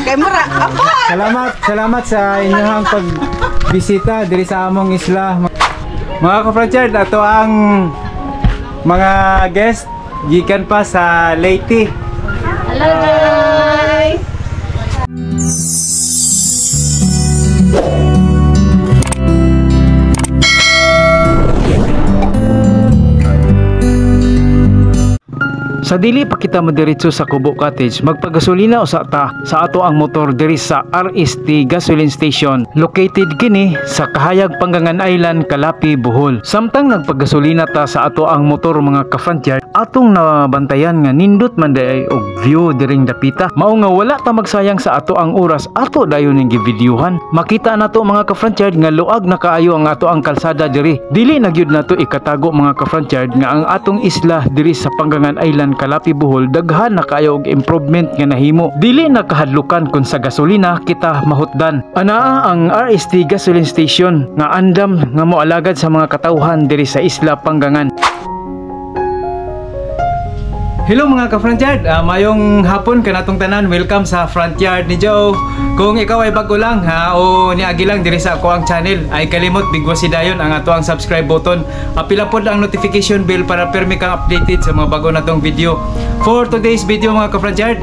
kay mura. Salamat sa inyong pagbisita diri sa among isla. Mga ka-Frontier, ato ang mga guest gikan pa sa Leyte. Hello guys. Sa dili pa kita madiretso sa Kubo Cottage, magpagasolina usa ta sa ato ang motor diri sa RST Gasoline Station located kini sa Kahayag, Panggangan Island, Calapi, Bohol. Samtang nagpagasolina ta sa ato ang motor mga ka-Frontier, atong nabantayan nga nindot man day og view diring dapita. Mao nga wala ta magsayang sa ato ang oras ato dayon ning givideohan. Makita nato mga ka-Frontier nga luag na kaayo ang ato ang kalsada diri. Dili na gyud nato ikatago mga ka-Frontier nga ang atong isla diri sa Panggangan Island, Calapi, Bohol daghan na kayo og improvement nga nahimo. Dili na kahadlukan kun sa gasolina kita mahutdan. Anaa ang RST Gasoline Station nga andam nga moalagad sa mga katawhan diri sa isla Panggangan. Hello mga ka-Frontier, mayong hapon kanatong tanan. Welcome sa Frontier ni Joe. Kung ikaw ay bago lang o niagi lang diri sa ako ang channel, ay kalimot bigwasi dayon ang ato ang subscribe button. Apila pod ang notification bell para permi kang updated sa mga bago natong video. For today's video mga ka-Frontier,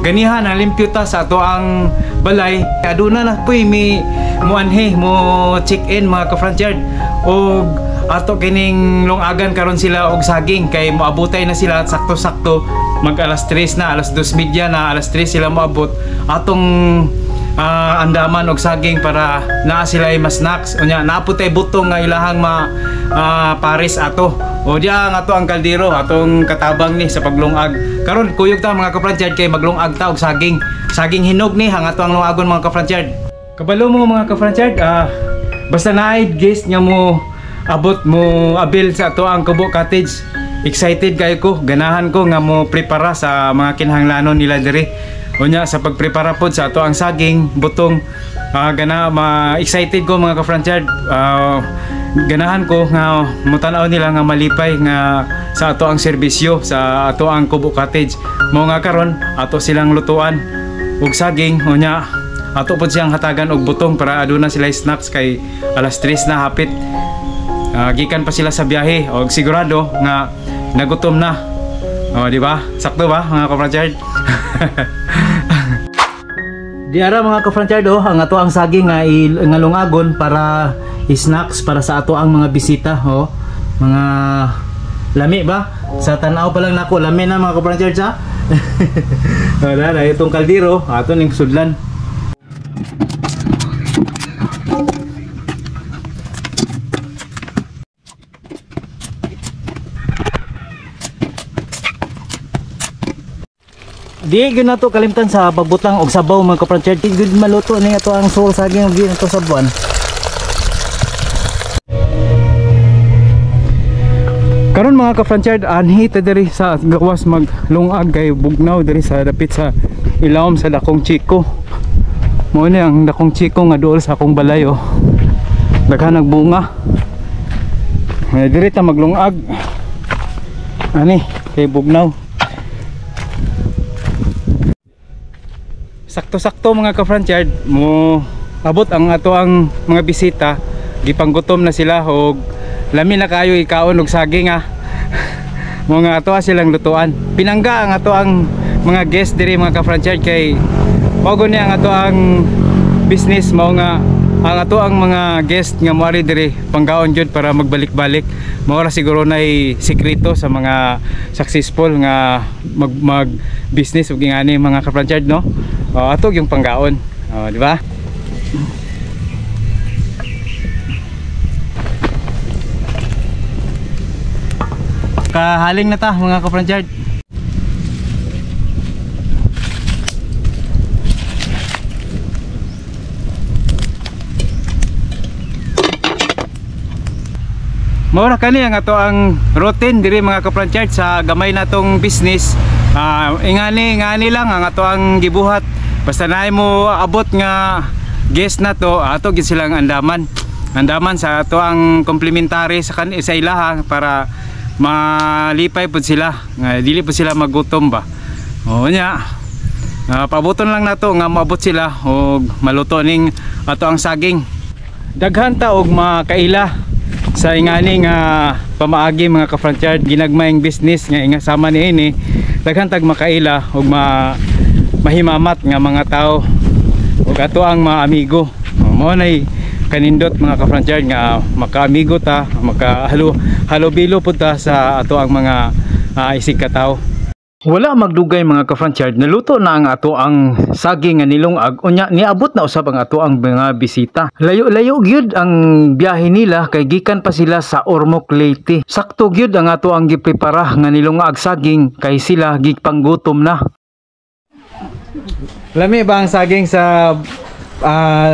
ganihan ang limpyuta sa ato ang balay. Aduna na poy mi muanhe mo check in mga ka-Frontier og ato kining lungagan karon sila og saging kay moabutay na sila at sakto-sakto mag alas 3 na, alas 2:30 na, alas 3 sila moabot atong andaman og saging para naa sila ay mas snacks unya naputay butong nga ilahang paris ato o diya ang ato ang kaldero atong katabang ni sa paglungag karon kuyog ta mga ka-Frontier kay maglungag ta og saging hinog ni ang ato ang lungagon mga ka-Frontier. Kabalo mo mga ka-Frontier, basta naay guest nga mo abot mo abil sa ato ang Kubo Cottage. Excited kayo ko, ganahan ko nga mo prepara sa mga kinahanglanon nila diri. Unya sa pagprepara pod sa ato ang saging, butong excited ko mga ka-Frontier. Ganahan ko nga mutanaw nila nga malipay nga sa ato ang serbisyo sa ato ang Kubo Cottage. Mao nga karon ato silang lutuan og saging, unya ato pod siyang hatagan og butong para aduna sila snacks kay alas 3 na hapit. Gikan pa sila sa biyahe o sigurado nga nagutom na. O di ba? Sakto ba mga ka-Frontier? Di ara mga ka-Frontier ang ato ang saging nga lungagon para snacks para sa ato ang mga bisita mga lami ba? Sa tanaw pa lang nako lami na mga ka-Frontier sa. Wala na itong kaldero ato ning sudlan. Di gyud nato kalimtan sa pagbutang og sabaw mga ka-Frontier. Di gyud maluto ni ato ang soul saging og ato sa buwan. Karon mga ka-Frontier, anhi ta diri sa gawas maglungag kay bugnaw diri sa dapit sa ilawom sa Dakong Chico. Mao ni ang Dakong Chico nga duol sa akong balay daghan nagbunga. Diri ta maglungag. Ani kay bugnaw. Sakto-sakto mga ka-Frontier, mo abot ang ato ang mga bisita, gipanggutom na sila og lami na kayo ikaon og saging mga ato silang lutuan. Pinangga ang ato ang mga guest diri mga ka-Frontier kay mao ni ang ato ang business mao nga ang ato ang mga guest nga moari diri panggaon jud para magbalik-balik. Mao ra siguro nay sekreto sa mga successful nga mag business ug ingani mga ka-Frontier no. Ato yung panggaon, di ba? Kahaling na ta mga ka-Frontier. Mura kani ang ato ang routine diri mga ka-Frontier sa gamay natong business. Ingani lang ang ato ang gibuhat. Basta na mo abot nga guest na to, ato gid silang andaman sa ato ang complementary sa ilaha para malipay pud sila, nga dili pud sila magutom ba. O nya Pabuton lang nato nga maabot sila og maluto ning ato ang saging. Daghan ta og makaila sa ingani nga pamaagi mga ka-frontyard, ginagmayng business nga ingasama niini. Daghan tag makaila og mahimamat nga mga tao og ato ang mga amigo. Mao nay kanindot mga ka-frontyard nga makaamigo ta, halubilo pud ta sa ato ang mga isig ka tao. Wala magdugay mga ka-frontyard, naluto na ang ato ang saging nga nilungag unya niabot na usab ang ato ang mga bisita. Layo-layo gyud ang biyahe nila kay gikan pa sila sa Ormoc, Leyte. Sakto gyud ang ato ang giprepara nga nilungag saging kay sila gigpanggutom na. Lami ba ang saging sa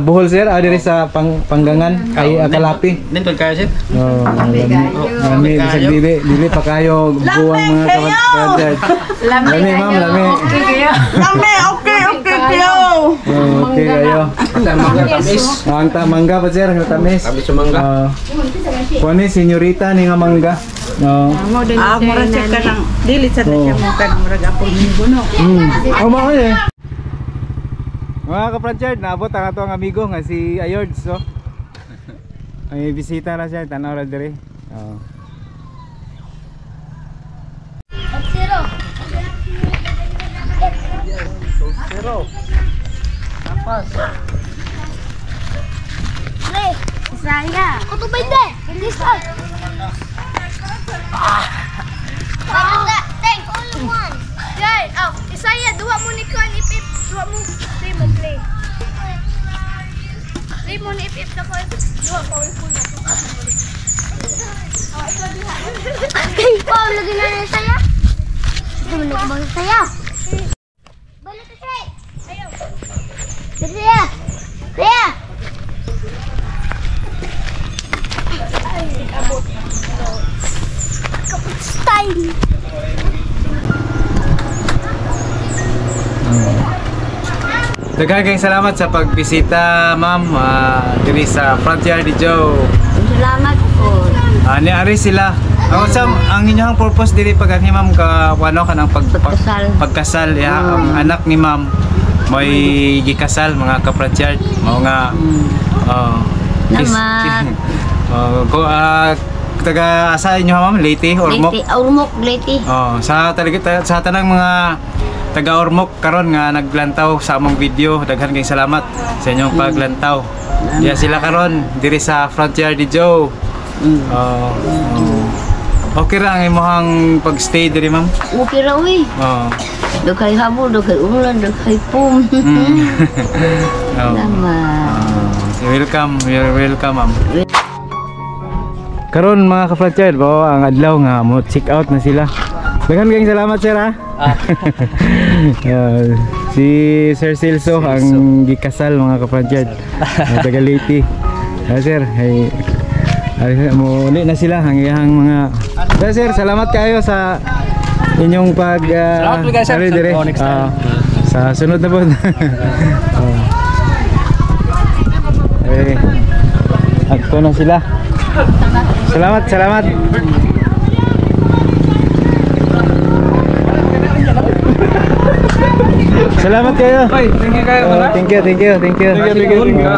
Bohol sir, diri sa Panggangan kay Kalapi. Dito kayo sir. Lami bisag dili pa kayo buwang mga ka-frontyard. Lami ma'am, lami. Lami, okay kayo. Okay kayo. Ang mangga pa sir, ang tamis. Tamis sa mangga. Kuan ni senyorita ni nga mangga. Mura check ka lang. Dili sa siya mo kag murag apol minggo no. Mao eh. Mga ka-frontyard, naabot ang ato ang amigo nga si Ayords, so. May bisita na siya, tanaw ra diri. Zero. Tapas. Pre, saya. Kau tu benda. Ini start. Thank all one. Guys, saya dua mo ni kuan ipip, dua mo play. Limon ipip na ko dua powerful na to. Wow, lagi na saya. Ito mo na saya. Balik kasi. Ayo. Saya. Saya. Abot. Kapit style. Daghang salamat sa pagbisita ma'am diri sa Frontyard ni Joe. Salamat po. Niari sila. Ang inyong purpose diri pagani ma'am ka ano kanang pagkasal ya ang anak ni ma'am may gikasal mga ka-Frontyard mao nga Salamat. ko taga asa inyo ma'am Leyte Ormoc. Ormoc Leyte. Sa tanang mga taga Ormoc karon nga naglantaw sa among video, daghan kay salamat sa inyong paglantaw. Diya sila karon diri sa Frontyard ni Joe. Okay ra ang imong pagstay diri ma'am? Okay ra uy. Daghay habo, daghay ulan, daghay pum. Salamat. Welcome, you're welcome ma'am. Karon mga ka-Frontyard, ang adlaw nga mo check out na sila. Daghan kayong salamat sir ha. Si Sir Silso ang gikasal mga ka-Frontyard. Taga Leyte. Sir, hey. Mo uli na sila ang iyang mga. Sir, salamat kayo sa inyong pag salamat guys sir. Next time. Sa sunod na po. Agto na sila. Salamat. Salamat kayo. Thank you kayo. Thank you.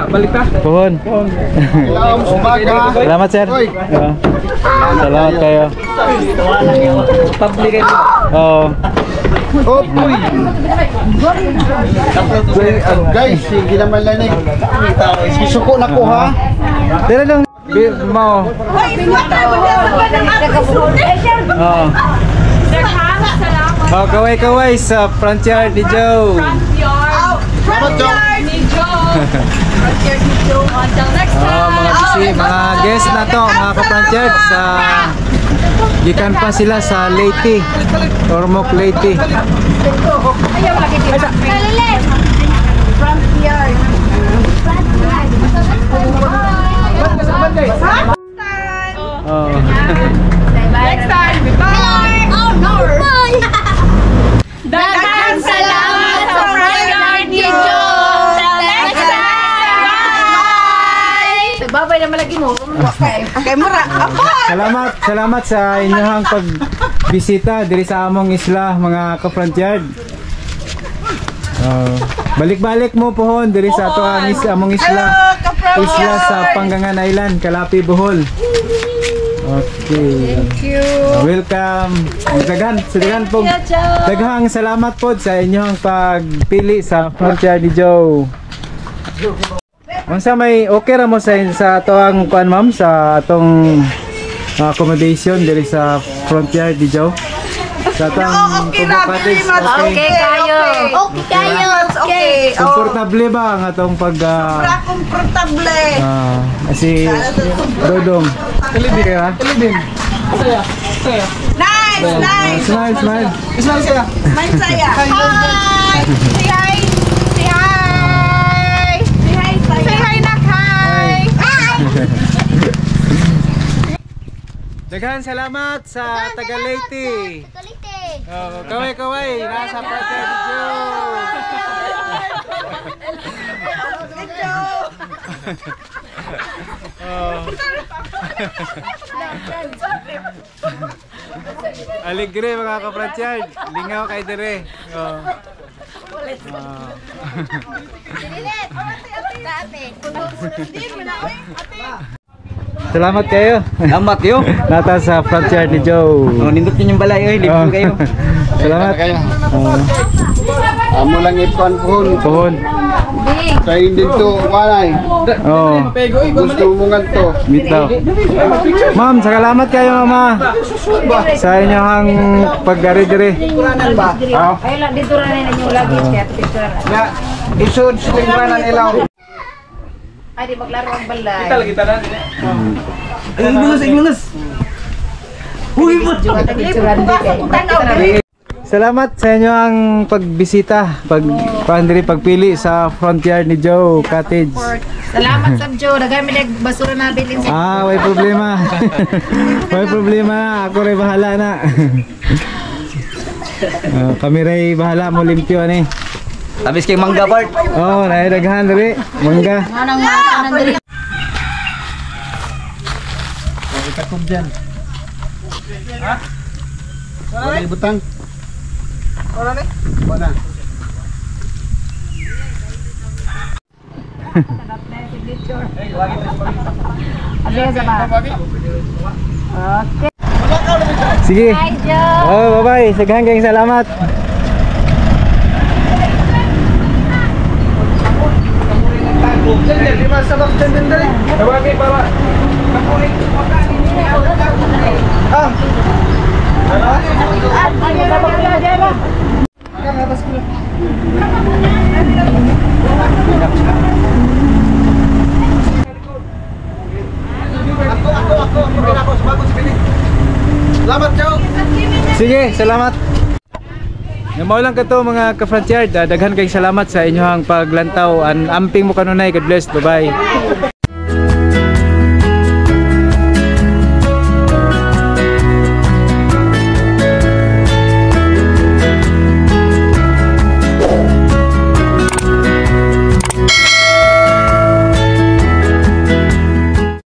Balik ta. Pohon. Salamat sir. Salamat kayo. Public kayo. Guys, sige naman lanig. Suko na ko ha. Tira lang. Mau. Kaway-kaway sa Frontyard ni Joe. Frontyard ni Joe. Until next time. Mga guest na to, mga ka-Frontyard sa gikan pa sila sa Leyte, Ormoc, Leyte. Ayaw lagi dito. Frontyard. Next time. Bye. Oh no. Bye. Daghang salamat sa Frontyard ni Joe. Till next time. Bye. Babay na malagi mo. Kay mura. Salamat sa inyong pagbisita diri sa among isla mga ka-Frontyard. Balik-balik mo pohon diri sa ato ang among isla. Isla sa Panggangan Island, Kalapi, Bohol. Okay. Thank you. Welcome. Daghang po. Daghang salamat po sa inyong pagpili sa Frontier ni Joe. Unsa may okay ra mo sa ato ang kuan ma'am sa atong accommodation diri sa Frontier ni Joe? Sa atong cottage. Okay kayo. Okay kayo. Okay. Komportable ba ang atong pag Komportable. si Dodong? Kilibin ka? Kilibin. Nice, nice. Smile. Ismail siya. Man saya. Hi. Say hi. Say hi. Say hi. Say hi nak hi. Daghang salamat sa Tagalete. Kaway, nasa Frontier ni Joe. Aligre mga ka-Frontier. Lingaw kay dire. Salamat kayo. Salamat yo. Nata sa Frontier ni Joe. Nindot niyo yung balay, libre kayo. Salamat. Amo lang ipon Pohon. Kaya hindi to walay. Gusto mo nga to. Meet daw. Ma'am, salamat kayo mama. Sa inyong pag-ari-diri. Ay lang dito ra na ninyo lagi kaya picture na. Isod sa lingwanan ilaw. Ay di maglaro ang balay. Kita na. Iglunas. Picturean di kay. Salamat sa inyo ang pagbisita, pagpili sa Frontier ni Joe Cottage. Salamat sa Joe, daghan mi basura na bilin sa. May problema. May problema, ako rin bahala na. Kami rin bahala mo limpyo ni. Tapos kay Mangga Bart. Naidaghan rin. Mangga. Anong makanan diri? Ikakob dyan. Wala ibutang. Wala. Sige. Bye-bye. Saghan kayong salamat. Salamat, Joe. Sige, salamat. Mao lang kato mga ka-Frontier. Daghan kayong salamat sa inyong paglantaw. Amping mo kanunay. God bless. Bye-bye.